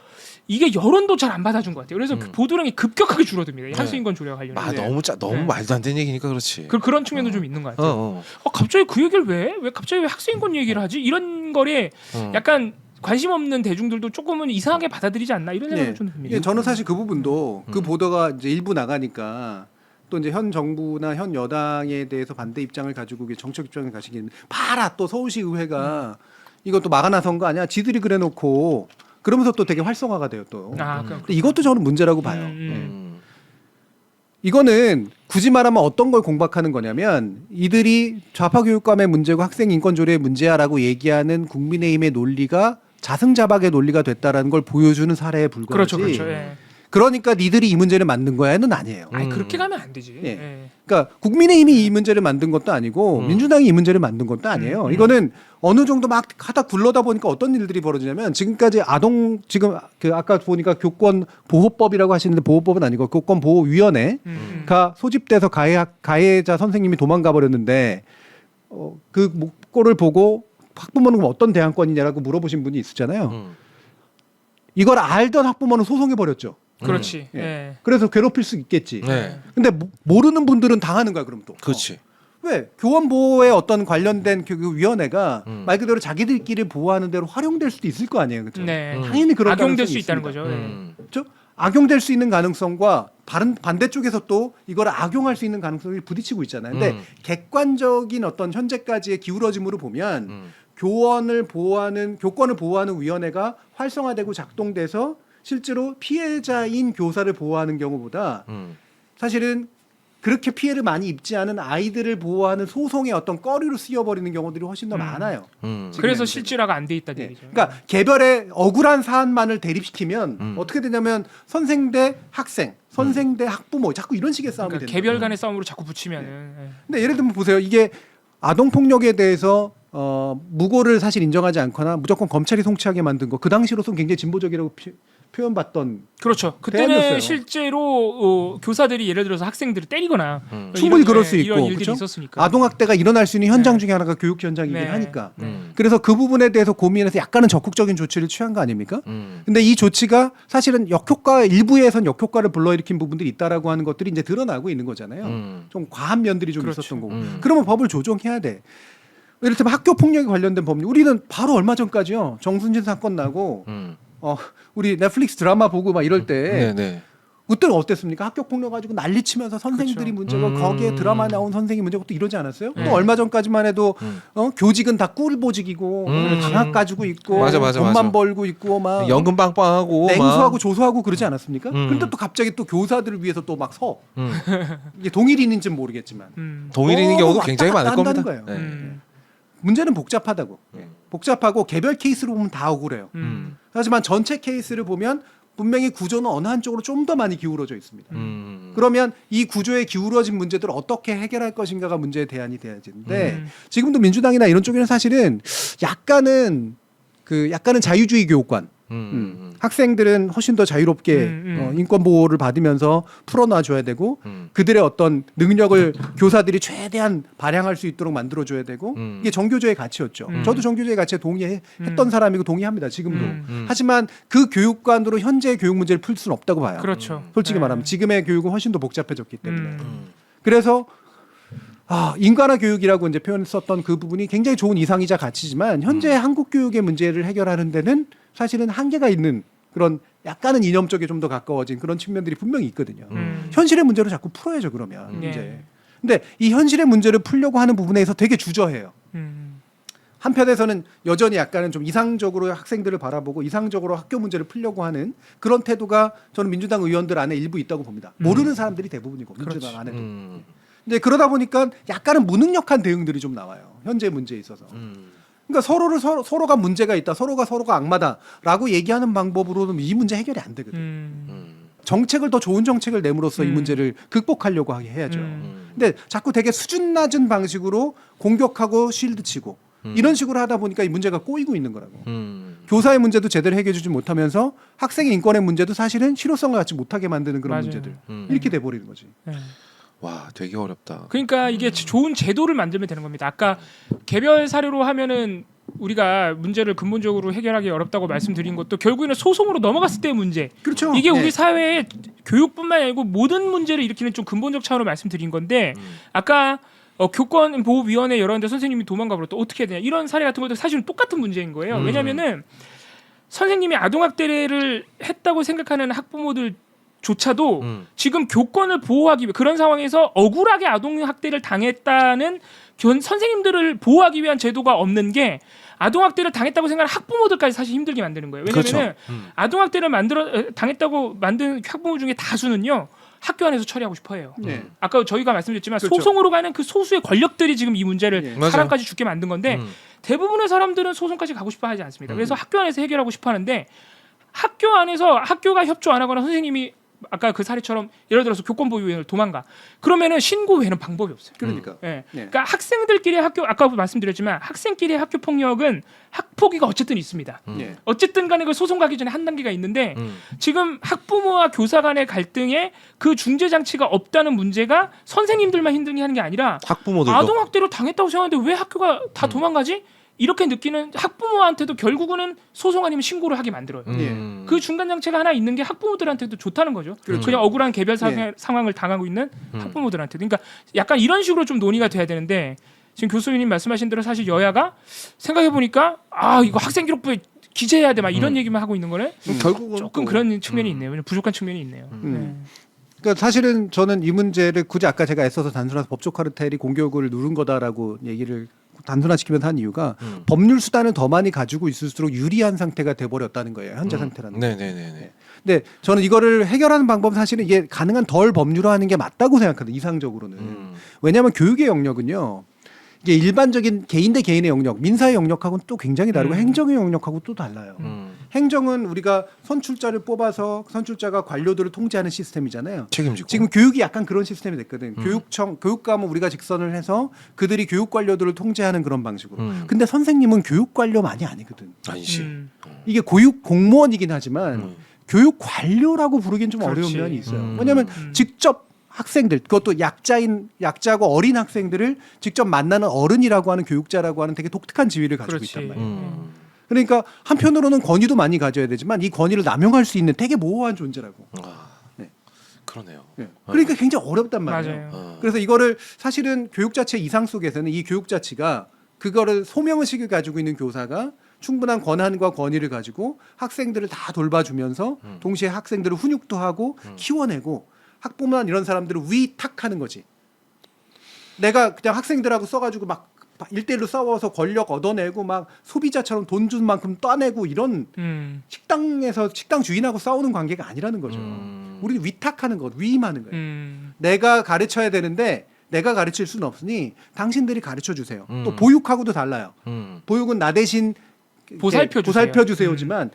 이게 여론도 잘 안 받아준 것 같아요. 그래서 그 보도량이 급격하게 줄어듭니다. 이 학생 인권 조례와 관련해서. 너무 말도 안 되는 얘기니까 그렇지. 그런 측면도 좀 있는 것 같아요. 갑자기 그 얘기를 왜 갑자기 왜 학생 인권 얘기를 하지? 이런 거에 약간 관심 없는 대중들도 조금은 이상하게 받아들이지 않나 이런 생각이 좀 듭니다. 예, 저는 사실 그 부분도 그 보도가 이제 일부 나가니까 또 이제 현 정부나 현 여당에 대해서 반대 입장을 가지고 정책 입장을 가시기는 봐라 또 서울시 의회가 이것도 막아 나선 거 아니야? 지들이 그래놓고 그러면서 또 되게 활성화가 돼요 또. 근데 이것도 저는 문제라고 봐요. 이거는 굳이 말하면 어떤 걸 공박하는 거냐면 이들이 좌파 교육감의 문제고 학생 인권 조례의 문제야라고 얘기하는 국민의힘의 논리가 자승자박의 논리가 됐다라는 걸 보여주는 사례에 불과하지. 그렇죠. 예. 그러니까 니들이 이 문제를 만든 거야는 아니에요. 아니 그렇게 가면 안 되지. 예. 예. 그러니까 국민의힘이 이 문제를 만든 것도 아니고 민주당이 이 문제를 만든 것도 아니에요. 이거는 어느 정도 막 하다 굴러다 보니까 어떤 일들이 벌어지냐면 지금까지 지금 그 아까 보니까 교권 보호법이라고 하시는데 보호법은 아니고 교권 보호위원회가 소집돼서 가해자 선생님이 도망가 버렸는데 그 꼴을 보고 학부모는 그럼 어떤 대안권이냐라고 물어보신 분이 있었잖아요. 이걸 알던 학부모는 소송해 버렸죠. 그렇지. 예. 예. 그래서 괴롭힐 수 있겠지. 네. 근데 모르는 분들은 당하는 거야 그럼 또. 그렇지. 왜 교원 보호에 어떤 관련된 그 위원회가 말 그대로 자기들끼리 보호하는 대로 활용될 수도 있을 거 아니에요, 그렇죠? 네. 당연히 그런 악용될 가능성이 수 있다는 있습니다. 거죠. 예. 그렇죠? 악용될 수 있는 가능성과 반대쪽에서 또 이걸 악용할 수 있는 가능성이 부딪히고 있잖아요. 근데 객관적인 어떤 현재까지의 기울어짐으로 보면 교권을 보호하는 위원회가 활성화되고 작동돼서 실제로 피해자인 교사를 보호하는 경우보다 사실은 그렇게 피해를 많이 입지 않은 아이들을 보호하는 소송의 어떤 거리로 쓰여버리는 경우들이 훨씬 더 많아요. 그래서 실질화가 안 돼 있다는 예. 얘기죠. 그러니까 개별의 억울한 사안만을 대립시키면 어떻게 되냐면 선생 대 학생, 선생 대 학부모 자꾸 이런 식의 싸움이 그러니까 된다. 개별 간의 싸움으로 자꾸 붙이면은. 예. 근데 예를 들면 보세요. 이게 아동 폭력에 대해서 무고를 사실 인정하지 않거나 무조건 검찰이 송치하게 만든 거 그 당시로서는 굉장히 진보적이라고 표현받던 그렇죠. 그때는 대안이었어요. 실제로 교사들이 예를 들어서 학생들을 때리거나 충분히 이런, 그럴 수 이런 있고 일들이 그렇죠? 있었으니까. 아동학대가 일어날 수 있는 현장 네. 중에 하나가 교육 현장이긴 네. 하니까 네. 그래서 그 부분에 대해서 고민해서 약간은 적극적인 조치를 취한 거 아닙니까? 근데 이 조치가 사실은 일부에선 역효과를 불러일으킨 부분들이 있다라고 하는 것들이 이제 드러나고 있는 거잖아요. 좀 과한 면들이 좀 그렇죠. 있었던 거고. 그러면 법을 조정해야 돼. 예를 들면 학교 폭력에 관련된 법률 우리는 바로 얼마 전까지요. 정순신 사건 나고 우리 넷플릭스 드라마 보고 막 이럴 때 네네. 그때는 어땠습니까? 학교 폭력 가지고 난리치면서 선생님들이 그렇죠. 문제고 거기에 드라마 나온 선생님 문제고 또 이러지 않았어요? 네. 또 얼마 전까지만 해도 교직은 다 꿀보직이고 방학 가지고 있고 맞아, 돈만 맞아. 벌고 있고 막 연금 빵빵하고 냉수하고 막. 조소하고 그러지 않았습니까? 그런데 또 갑자기 또 교사들을 위해서 또 막 이게 동일인인지는 모르겠지만 동일인인 경우도 왔다 굉장히 갔다 많을 한다는 겁니다. 거예요. 네. 문제는 복잡하다고. 복잡하고 개별 케이스로 보면 다 억울해요. 하지만 전체 케이스를 보면 분명히 구조는 어느 한쪽으로 좀 더 많이 기울어져 있습니다. 그러면 이 구조에 기울어진 문제들을 어떻게 해결할 것인가가 문제의 대안이 돼야 되는데 지금도 민주당이나 이런 쪽에는 사실은 약간은 자유주의 교육관. 학생들은 훨씬 더 자유롭게 인권 보호를 받으면서 풀어놔줘야 되고 그들의 어떤 능력을 교사들이 최대한 발양할 수 있도록 만들어줘야 되고 이게 정교조의 가치였죠. 저도 정교조의 가치에 동의했던 사람이고 동의합니다. 지금도. 하지만 그 교육관으로 현재의 교육 문제를 풀 수는 없다고 봐요. 그렇죠. 솔직히 네. 말하면 지금의 교육은 훨씬 더 복잡해졌기 때문에. 그래서 인간화 교육이라고 이제 표현을 썼던 그 부분이 굉장히 좋은 이상이자 가치지만 현재 한국 교육의 문제를 해결하는 데는 사실은 한계가 있는 그런 약간은 이념적에 좀 더 가까워진 그런 측면들이 분명히 있거든요. 현실의 문제로 자꾸 풀어야죠 그러면 네. 이제. 근데 이 현실의 문제를 풀려고 하는 부분에서 되게 주저해요. 한편에서는 여전히 약간은 좀 이상적으로 학생들을 바라보고 이상적으로 학교 문제를 풀려고 하는 그런 태도가 저는 민주당 의원들 안에 일부 있다고 봅니다. 모르는 사람들이 대부분이고 민주당 안에도. 근데 그러다 보니까 약간은 무능력한 대응들이 좀 나와요. 현재 문제에 있어서. 그러니까 서로가 문제가 있다, 서로가 악마다라고 얘기하는 방법으로는 이 문제 해결이 안 되거든요. 정책을 더 좋은 정책을 내므로써 이 문제를 극복하려고 하게 해야죠. 근데 자꾸 되게 수준 낮은 방식으로 공격하고 쉴드 치고 이런 식으로 하다 보니까 이 문제가 꼬이고 있는 거라고. 교사의 문제도 제대로 해결해주지 못하면서 학생의 인권의 문제도 사실은 실효성을 갖지 못하게 만드는 그런 맞아요. 문제들 이렇게 돼버리는 거지. 네. 와, 되게 어렵다. 그러니까 이게 좋은 제도를 만들면 되는 겁니다. 아까 개별 사례로 하면은 우리가 문제를 근본적으로 해결하기 어렵다고 말씀드린 것도 결국에는 소송으로 넘어갔을 때의 문제. 그렇죠. 이게 네. 우리 사회의 교육뿐만 아니고 모든 문제를 일으키는 좀 근본적 차원으로 말씀드린 건데 아까 교권 보호위원회 열었는데 선생님이 도망가 버렸다. 어떻게 해야 되냐. 이런 사례 같은 것도 사실은 똑같은 문제인 거예요. 왜냐하면은 선생님이 아동학대를 했다고 생각하는 학부모들 조차도 지금 교권을 보호하기 위해 그런 상황에서 억울하게 아동학대를 당했다는 선생님들을 보호하기 위한 제도가 없는 게 아동학대를 당했다고 생각하는 학부모들까지 사실 힘들게 만드는 거예요. 왜냐하면 그렇죠. 아동학대를 당했다고 만든 학부모 중에 다수는요. 학교 안에서 처리하고 싶어해요. 네. 아까 저희가 말씀드렸지만 그렇죠. 소송으로 가는 그 소수의 권력들이 지금 이 문제를 네. 맞아요. 사람까지 죽게 만든 건데 대부분의 사람들은 소송까지 가고 싶어하지 않습니다. 그래서 학교 안에서 해결하고 싶어하는데 학교 안에서 학교가 협조 안 하거나 선생님이 아까 그 사례처럼 예를 들어서 교권보유인을 도망가 그러면은 신고 외에는 방법이 없어요. 그러니까. 예. 네. 그러니까 학생들끼리 학교 아까 말씀드렸지만 학생끼리 학교 폭력은 학폭위가 어쨌든 있습니다. 네. 어쨌든 간에 그 소송 가기 전에 한 단계가 있는데 지금 학부모와 교사 간의 갈등에 그 중재 장치가 없다는 문제가 선생님들만 힘들게 하는 게 아니라 학부모들도 아동학대로 당했다고 생각하는데 왜 학교가 다 도망가지? 이렇게 느끼는 학부모한테도 결국은 소송 아니면 신고를 하게 만들어요. 그 중간 장치가 하나 있는 게 학부모들한테도 좋다는 거죠. 그냥 억울한 개별 상황을 당하고 있는 학부모들한테도. 그러니까 약간 이런 식으로 좀 논의가 돼야 되는데 지금 교수님 말씀하신 대로 사실 여야가 생각해 보니까 아 이거 학생 기록부에 기재해야 돼 막 이런 얘기만 하고 있는 거는 결국은 조금 또- 그런 측면이 있네요. 왜냐면 부족한 측면이 있네요. 그러니까 사실은 저는 이 문제를 굳이 아까 제가 애써서 단순화해서 법적 카르텔이 공격을 누른 거다라고 얘기를 단순화시키면서 한 이유가 법률 수단을 더 많이 가지고 있을수록 유리한 상태가 돼버렸다는 거예요. 현재 상태라는. 네네네. 근데 저는 이거를 해결하는 방법은 사실은 이게 가능한 덜 법률화하는 게 맞다고 생각하거든요. 이상적으로는. 왜냐하면 교육의 영역은요. 이게 일반적인 개인 대 개인의 영역, 민사의 영역하고는 또 굉장히 다르고 행정의 영역하고 또 달라요. 행정은 우리가 선출자를 뽑아서 선출자가 관료들을 통제하는 시스템이잖아요. 책임지고. 지금 교육이 약간 그런 시스템이 됐거든. 교육감은 우리가 직선을 해서 그들이 교육 관료들을 통제하는 그런 방식으로. 근데 선생님은 교육 관료만이 아니거든. 아니지. 이게 고육 공무원이긴 하지만 교육 관료라고 부르기는 좀 그렇지. 어려운 면이 있어요. 왜냐하면 직접 학생들 그것도 약자고 어린 학생들을 직접 만나는 어른이라고 하는 교육자라고 하는 되게 독특한 지위를 가지고 그렇지. 있단 말이에요. 그러니까 한편으로는 권위도 많이 가져야 되지만 이 권위를 남용할 수 있는 되게 모호한 존재라고. 네. 그러네요. 네. 그러니까 굉장히 어렵단 말이에요. 맞아요. 그래서 이거를 사실은 교육 자체 이상 속에서는 이 교육 자체가 그거를 소명의식을 가지고 있는 교사가 충분한 권한과 권위를 가지고 학생들을 다 돌봐주면서 동시에 학생들을 훈육도 하고 키워내고 학부모나 이런 사람들을 위탁하는 거지. 내가 그냥 학생들하고 써가지고 막 1대1로 싸워서 권력 얻어내고 막 소비자처럼 돈 준 만큼 따내고 이런 식당에서 식당 주인하고 싸우는 관계가 아니라는 거죠. 우리는 위탁하는 것, 위임하는 거예요. 내가 가르쳐야 되는데 내가 가르칠 수는 없으니 당신들이 가르쳐 주세요. 또 보육하고도 달라요. 보육은 나 대신 보살펴 주세요지만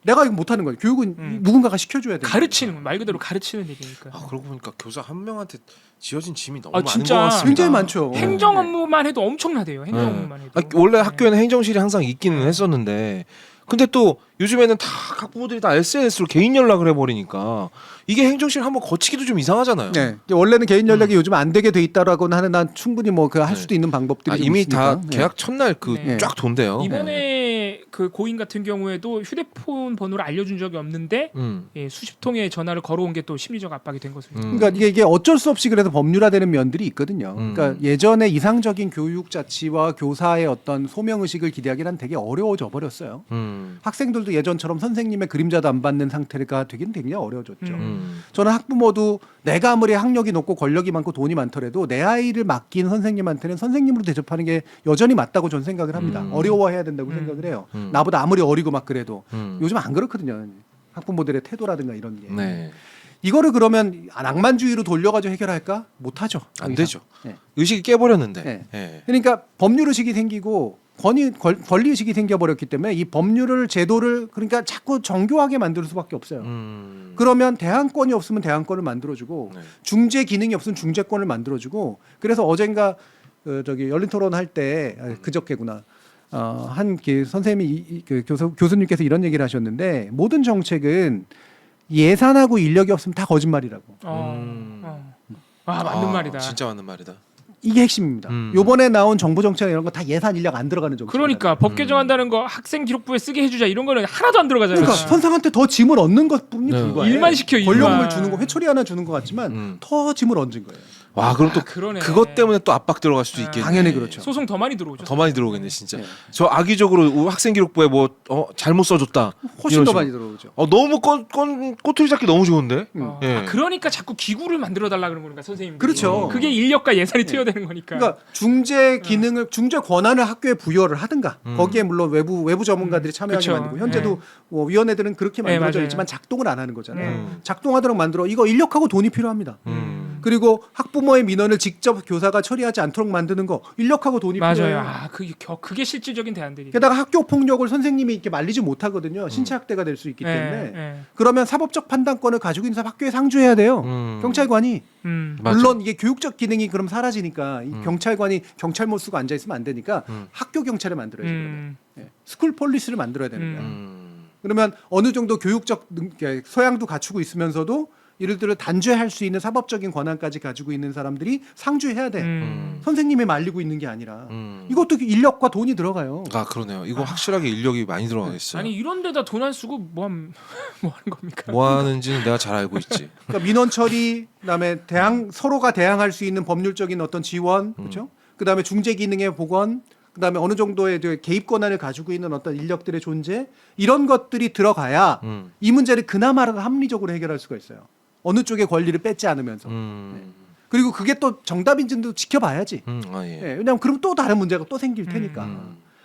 내가 이거 못하는 거예요. 교육은 누군가가 시켜줘야 돼요. 가르치는 거, 말 그대로 가르치는 얘기니까. 아 그러고 보니까 교사 한 명한테 지어진 짐이 너무 아, 많은 진짜 것 같습니다. 굉장히 많죠. 행정 네. 업무만 해도 엄청나대요. 행정 업무만 해도. 아, 원래 네. 학교에는 행정실이 항상 있기는 했었는데 근데 또 요즘에는 다 학부모들이 다 SNS로 개인 연락을 해버리니까 이게 행정실 한번 거치기도 좀 이상하잖아요. 네. 원래는 개인 연락이 요즘 안 되게 돼 있다라고는 하는 난 충분히 뭐 그 할 수도 있는 방법들이 아, 좀 이미 있으니까. 다 네. 계약 첫날 그 네. 쫙 돈대요. 이번에 그 고인 같은 경우에도 휴대폰 번호를 알려준 적이 없는데 예, 수십 통의 전화를 걸어온 게 또 심리적 압박이 된 것으로. 그러니까 이게 어쩔 수 없이 그래서 법률화되는 면들이 있거든요. 그러니까 예전에 이상적인 교육 자치와 교사의 어떤 소명 의식을 기대하기는 되게 어려워져 버렸어요. 학생들도 예전처럼 선생님의 그림자도 안 받는 상태가 되긴 굉장히 어려워졌죠. 저는 학부모도 내가 아무리 학력이 높고 권력이 많고 돈이 많더라도 내 아이를 맡긴 선생님한테는 선생님으로 대접하는 게 여전히 맞다고 저는 생각을 합니다. 어려워해야 된다고 생각을 해요. 나보다 아무리 어리고 막 그래도 요즘 안 그렇거든요. 학부모들의 태도라든가 이런 게. 네. 이거를 그러면 낭만주의로 돌려가지고 해결할까? 못하죠. 안 더 이상. 되죠. 네. 의식이 깨버렸는데. 네. 예. 그러니까 법률 의식이 생기고 권리 의식이 생겨버렸기 때문에 이 법률을 제도를 그러니까 자꾸 정교하게 만들 수밖에 없어요. 그러면 대항권이 없으면 대항권을 만들어주고 네. 중재 기능이 없으면 중재권을 만들어주고 그래서 어젠가 저기 열린 토론 할 때 그저께구나. 한 선생님이 그 교수님께서 이런 얘기를 하셨는데 모든 정책은 예산하고 인력이 없으면 다 거짓말이라고. 아 맞는 말이다. 진짜 맞는 말이다. 이게 핵심입니다. 요번에 나온 정부 정책 이런 거 다 예산 인력 안 들어가는 정책. 그러니까 법 개정한다는 거 학생 기록부에 쓰게 해주자 이런 거는 하나도 안 들어가잖아요. 그러니까 선생한테 더 짐을 얻는 것뿐이 네. 불과해. 일만 시켜, 일만. 권력금을 주는 거 회초리 하나 주는 것 같지만 더 짐을 얹은 거예요. 와 그럼 또 그러네. 그것 때문에 또 압박 들어갈 수도 있겠네. 당연히 그렇죠. 소송 더 많이 들어오죠. 더 많이 들어오겠네 진짜. 네. 저 악의적으로 학생기록부에 뭐 잘못 써줬다. 훨씬 이런 더 식으로. 많이 들어오죠. 너무 꼬투리 잡기 너무 좋은데. 예. 그러니까 자꾸 기구를 만들어 달라 그런 거니까 선생님. 그렇죠. 그게 인력과 예산이 투여되는 거니까. 그러니까 중재 기능을 중재 권한을 학교에 부여를 하든가 거기에 물론 외부 전문가들이 참여하게 그쵸. 만들고 현재도 뭐 위원회들은 그렇게 네, 만들어져 맞아요. 있지만 작동을 안 하는 거잖아요. 음. 작동하도록 만들어 이거 인력하고 돈이 필요합니다. 그리고 학부모의 민원을 직접 교사가 처리하지 않도록 만드는 거 인력하고 돈이 맞아요. 필요해요. 그게 실질적인 대안들이. 게다가 학교 폭력을 선생님이 이렇게 말리지 못하거든요. 신체 학대가 될 수 있기 때문에 예. 그러면 사법적 판단권을 가지고 있는 사람 학교에 상주해야 돼요. 경찰관이 맞아. 물론 이게 교육적 기능이 그럼 사라지니까 이 음. 경찰관이 경찰 못 쓰고 앉아 있으면 안 되니까 학교 경찰을 만들어야지. 그러면. 예. 스쿨 폴리스를 만들어야 되는 거야. 그러면 어느 정도 교육적 소양도 갖추고 있으면서도 예를 들어 단죄할 수 있는 사법적인 권한까지 가지고 있는 사람들이 상주해야 돼. 선생님이 말리고 있는 게 아니라 이것도 인력과 돈이 들어가요. 아 그러네요. 이거 확실하게 인력이 많이 들어가겠어요. 아니 이런 데다 돈 안 쓰고 뭐 하는 겁니까? 뭐 하는지는 내가 잘 알고 있지. 그러니까 민원 처리, 그다음에 서로가 대항할 수 있는 법률적인 어떤 지원, 그렇죠? 그다음에 중재 기능의 복원, 그다음에 어느 정도의 개입 권한을 가지고 있는 어떤 인력들의 존재 이런 것들이 들어가야 이 문제를 그나마 합리적으로 해결할 수가 있어요. 어느 쪽의 권리를 뺏지 않으면서. 그리고 그게 또 정답인지도 지켜봐야지. 아, 예. 예, 왜냐하면 그럼 또 다른 문제가 또 생길 테니까.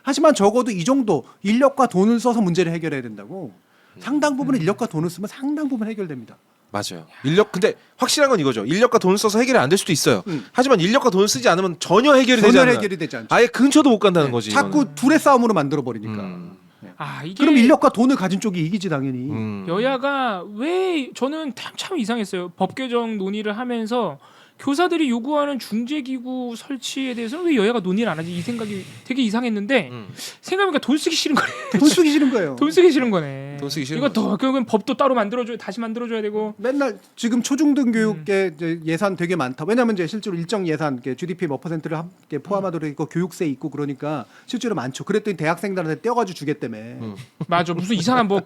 하지만 적어도 이 정도 인력과 돈을 써서 문제를 해결해야 된다고. 상당 부분 인력과 돈을 쓰면 상당 부분 해결됩니다. 맞아요. 근데 확실한 건 이거죠. 인력과 돈을 써서 해결이 안 될 수도 있어요. 하지만 인력과 돈을 쓰지 않으면 전혀 해결이 되지 전혀 않아요. 해결이 되지 않죠. 아예 근처도 못 간다는 네, 거지. 자꾸 이거는. 둘의 싸움으로 만들어 버리니까. 이게 그럼 인력과 돈을 가진 쪽이 이기지 당연히. 여야가 왜 저는 참 이상했어요. 법 개정 논의를 하면서 교사들이 요구하는 중재기구 설치에 대해서는 왜 여야가 논의를 안 하지? 이 생각이 되게 이상했는데 생각해보니까 돈 쓰기 싫은 거네. 돈 쓰기 싫은 거예요. 돈 쓰기 싫은 거네. 돈 쓰기 싫은 이거 더 결국엔 법도 따로 다시 만들어줘야 되고. 맨날 지금 초중등 교육계 이제 예산 되게 많다. 왜냐하면 이제 실제로 일정 예산, GDP 몇 %를 함께 포함하도록 있고 교육세 있고 그러니까 실제로 많죠. 그랬더니 대학생들한테 떼어가지고 주겠다며. 맞아. 무슨 이상한 뭐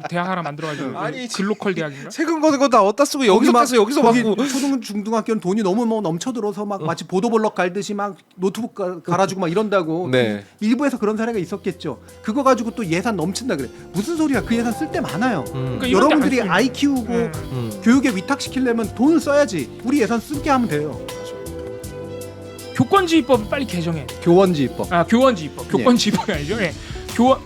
대학 하나 만들어가지고. 아니, 글로컬 대학인가? 세금 거는 거 다 어디다 쓰고 여기서 떼서 여기서 거기 받고. 초중등학교는 돈이 너무 뭐 넘쳐들어서 막 마치 보도블럭 갈듯이 막 노트북 갈아주고 막 이런다고. 네. 일부에서 그런 사례가 있었겠죠. 그거 가지고 또 예산 넘친다 그래. 무슨 소리야? 그 예산 쓸 때 많아요. 그러니까 이런 데 여러분들이 안 아이 키우고 교육에 위탁시키려면 돈을 써야지. 우리 예산 쓰게 하면 돼요. 교권지휘법을 빨리 개정해. 교원지휘법. 교원지휘법. 교권지휘법이 아니죠. 예. 교원.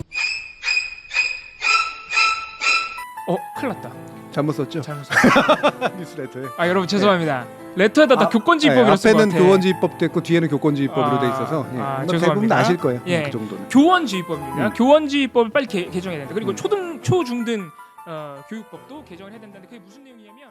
큰일 났다. 잘못 썼죠? 잘못 썼어. 뉴스레터에. 여러분 죄송합니다. 레터에다 다 교권지휘법이라고 쓴 것 앞에는 같아. 교원지휘법도 있고 뒤에는 교권지휘법으로 돼 있어서 아마 대부분 죄송합니다. 아실 거예요. 예. 그 정도는. 교원지휘법입니다. 교원지휘법을 빨리 개정해야 된다. 그리고 초중등 교육법도 개정을 해야 된다는데 그게 무슨 내용이냐면